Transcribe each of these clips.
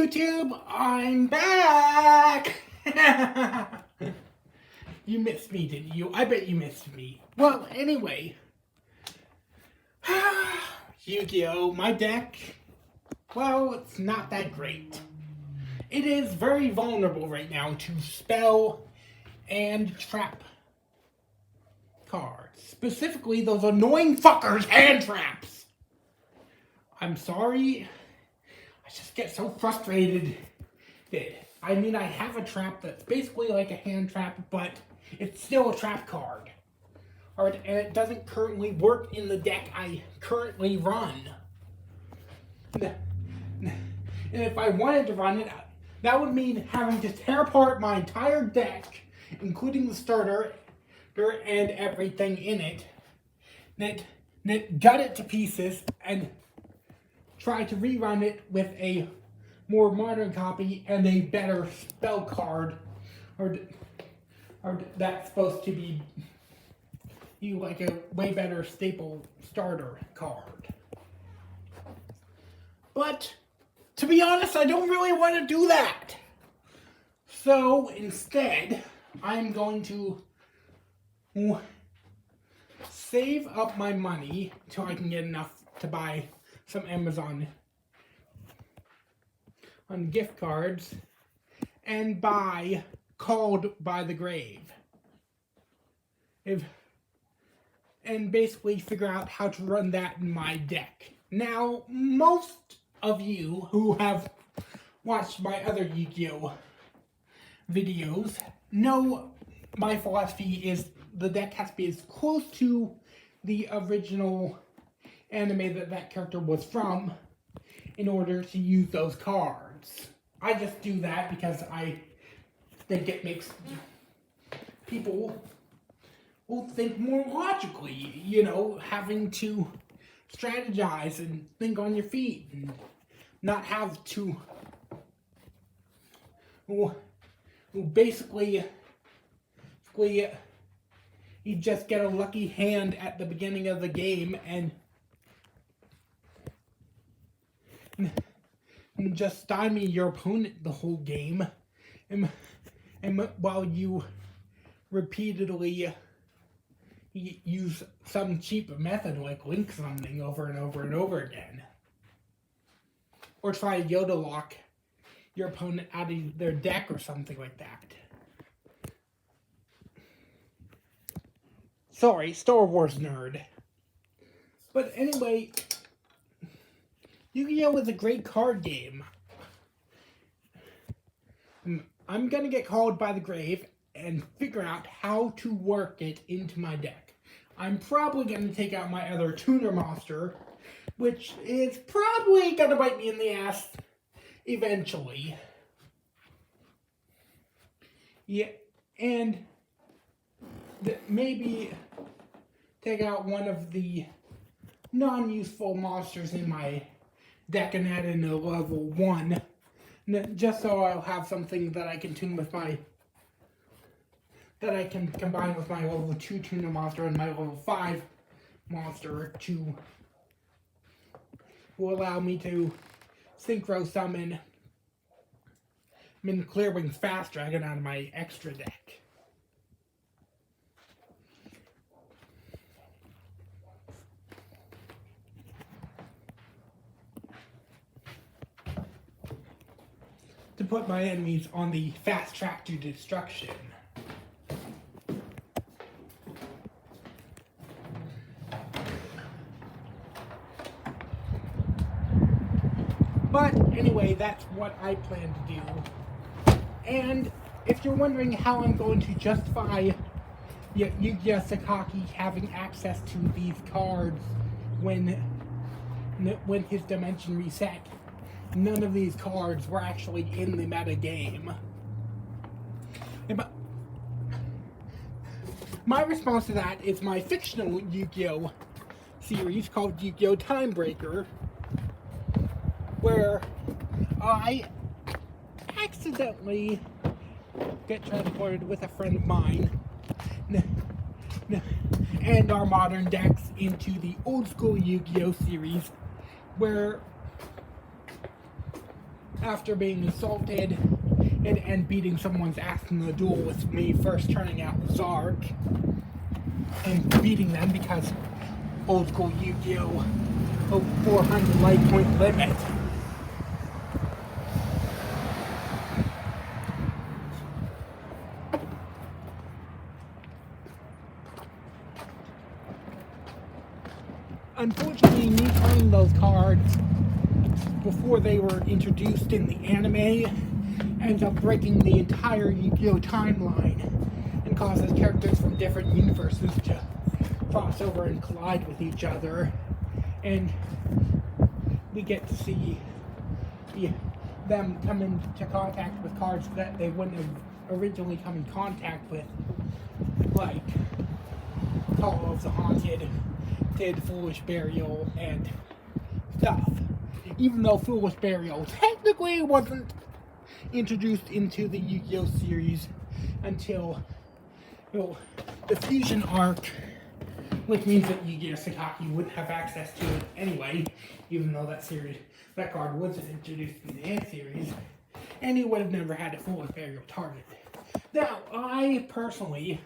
YouTube, I'm back! You missed me, didn't you? I bet you missed me. Well, anyway. Yu-Gi-Oh! My deck, well, it's not that great. It is very vulnerable right now to spell and trap cards. Specifically, those annoying fuckers hand traps. I'm sorry. I just get so frustrated. I mean, I have a trap that's basically like a hand trap, but it's still a trap card. Alright, and it doesn't currently work in the deck I currently run. And if I wanted to run it, that would mean having to tear apart my entire deck, including the starter and everything in it, then gut it to pieces and try to rerun it with a more modern copy and a better spell card, or that's supposed to be like a way better staple starter card. But to be honest, I don't really want to do that. So instead, I'm going to save up my money till I can get enough to buy some Amazon on gift cards and buy Called by the Grave. And basically figure out how to run that in my deck. Now, most of you who have watched my other Yu-Gi-Oh! Videos know my philosophy is the deck has to be as close to the original anime that character was from in order to use those cards. I just do that because I think it makes people will think more logically, you know, having to strategize and think on your feet and not have to basically you just get a lucky hand at the beginning of the game and just stymie your opponent the whole game, and while you repeatedly use some cheap method like link summoning over and over and over again, or try to Yoda lock your opponent out of their deck or something like that. Sorry, Star Wars nerd. But anyway, Yu-Gi-Oh! Is a great card game. I'm gonna get Called by the Grave and figure out how to work it into my deck. I'm probably gonna take out my other tuner monster, which is probably gonna bite me in the ass eventually. Yeah, and maybe take out one of the non-useful monsters in my deck and add in a level 1, just so I'll have something that I can tune with my, that I can combine with my level 2 tuner monster and my level 5 monster to will allow me to synchro summon Clearwing's Fast Dragon out of my extra deck. To put my enemies on the fast track to destruction. But anyway, that's what I plan to do. And if you're wondering how I'm going to justify Yu-Gi-Oh! Sakaki having access to these cards when his dimension reset, none of these cards were actually in the meta game. My response to that is my fictional Yu-Gi-Oh! Series called Yu-Gi-Oh! Timebreaker, where I accidentally get transported with a friend of mine and our modern decks into the old school Yu-Gi-Oh! Series, where after being assaulted and beating someone's ass in the duel with me first turning out Zark and beating them because old school Yu-Gi-Oh! 400 life point limit. Unfortunately, me playing those cards before they were introduced in the anime ends up breaking the entire Yu-Gi-Oh! Timeline and causes characters from different universes to cross over and collide with each other, and we get to see them come into contact with cards that they wouldn't have originally come in contact with, like Call of the Haunted, Foolish Burial, and stuff. Even though Foolish Burial technically wasn't introduced into the Yu-Gi-Oh! Series until the Fusion arc, which means that Yu-Gi-Oh! Sakaki wouldn't have access to it anyway, even though that card wasn't introduced in the Ant series, and he would have never had a Foolish Burial target. Now, I personally,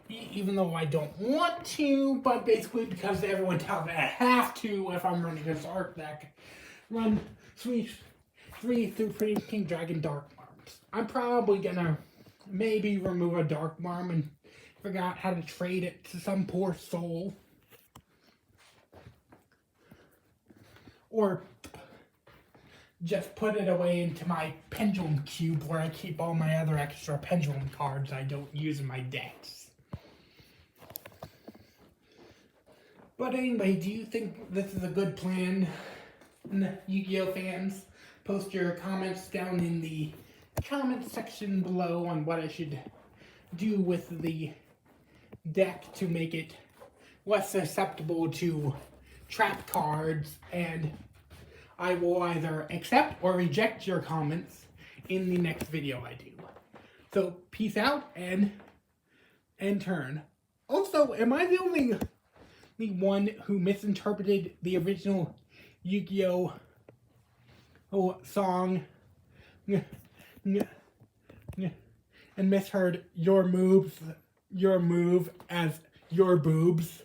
even though I don't want to, but basically because everyone tells me I have to if I'm running a Zark deck, run 3 through Pretty King Dragon Dark Marms. I'm probably gonna maybe remove a Dark Marm and figure out how to trade it to some poor soul. Or just put it away into my Pendulum Cube where I keep all my other extra Pendulum cards I don't use in my decks. But anyway, do you think this is a good plan, Yu-Gi-Oh! Fans? Post your comments down in the comment section below on what I should do with the deck to make it less susceptible to trap cards, and I will either accept or reject your comments in the next video I do. So, peace out and turn. Also, am I the only one who misinterpreted the original Yu-Gi-Oh! Song and misheard your move as your boobs?